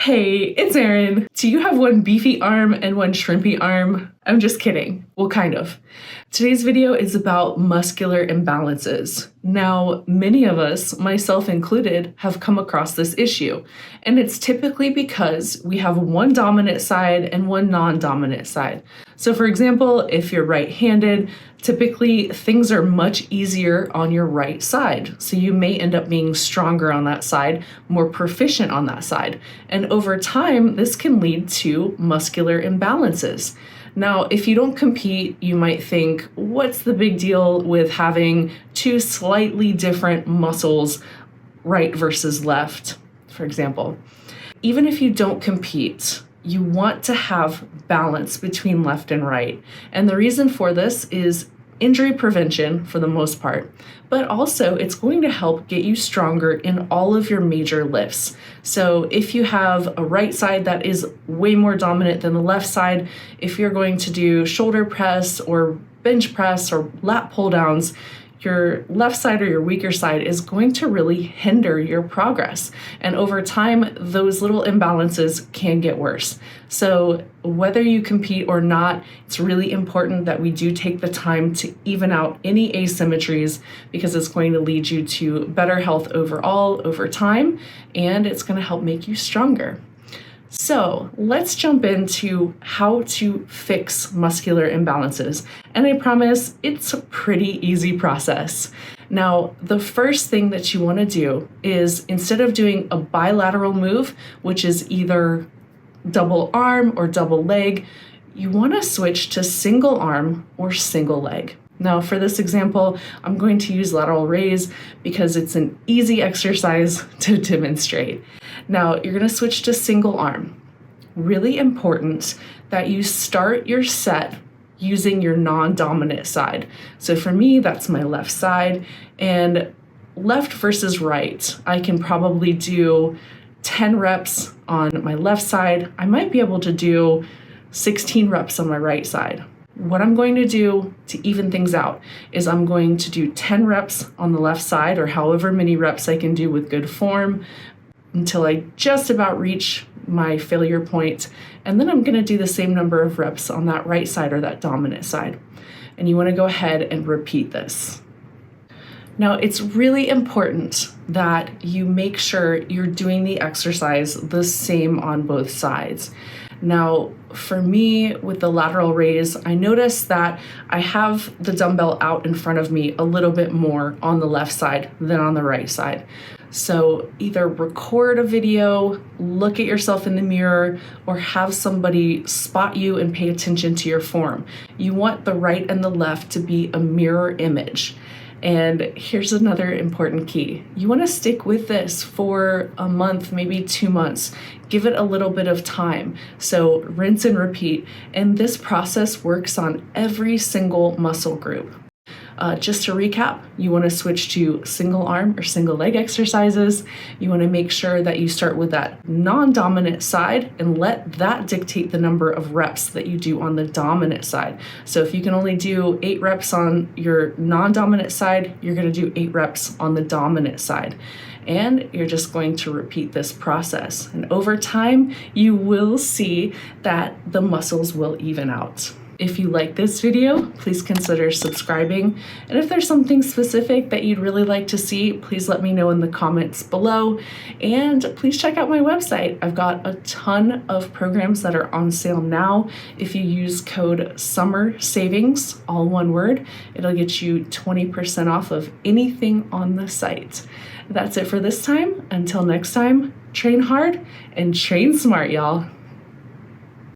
Hey, it's Erin. Do you have one beefy arm and one shrimpy arm? I'm just kidding. Well, kind of. Today's video is about muscular imbalances. Now, many of us, myself included, have come across this issue, and it's typically because we have one dominant side and one non-dominant side. So for example, if you're right-handed, typically things are much easier on your right side. So you may end up being stronger on that side, more proficient on that side. And over time, this can lead to muscular imbalances. Now, if you don't compete, you might think, what's the big deal with having two slightly different muscles, right versus left, for example? Even if you don't compete, you want to have balance between left and right. And the reason for this is injury prevention for the most part, but also it's going to help get you stronger in all of your major lifts. So if you have a right side that is way more dominant than the left side, if you're going to do shoulder press or bench press or lat pull downs, your left side or your weaker side is going to really hinder your progress. And over time, those little imbalances can get worse. So whether you compete or not, it's really important that we do take the time to even out any asymmetries, because it's going to lead you to better health overall over time, and it's going to help make you stronger. So let's jump into how to fix muscular imbalances. And I promise it's a pretty easy process. Now, the first thing that you want to do is, instead of doing a bilateral move, which is either double arm or double leg, you want to switch to single arm or single leg. Now, for this example, I'm going to use lateral raise because it's an easy exercise to demonstrate. Now, you're going to switch to single arm. Really important that you start your set using your non-dominant side. So for me, that's my left side, and left versus right, I can probably do 10 reps on my left side. I might be able to do 16 reps on my right side. What I'm going to do to even things out is I'm going to do 10 reps on the left side, or however many reps I can do with good form, until I just about reach my failure point. And then I'm going to do the same number of reps on that right side or that dominant side. And you want to go ahead and repeat this. Now, it's really important that you make sure you're doing the exercise the same on both sides. Now, for me, with the lateral raise, I notice that I have the dumbbell out in front of me a little bit more on the left side than on the right side. So either record a video, look at yourself in the mirror, or have somebody spot you and pay attention to your form. You want the right and the left to be a mirror image. And here's another important key. You want to stick with this for a month, maybe 2 months. Give it a little bit of time. So rinse and repeat. And this process works on every single muscle group. Just to recap, you want to switch to single arm or single leg exercises. You want to make sure that you start with that non-dominant side and let that dictate the number of reps that you do on the dominant side. So if you can only do 8 reps on your non-dominant side, you're going to do 8 reps on the dominant side. And you're just going to repeat this process. And over time, you will see that the muscles will even out. If you like this video, please consider subscribing. And if there's something specific that you'd really like to see, please let me know in the comments below. And please check out my website. I've got a ton of programs that are on sale now. If you use code SUMMERSAVINGS, all one word, it'll get you 20% off of anything on the site. That's it for this time. Until next time, train hard and train smart, y'all.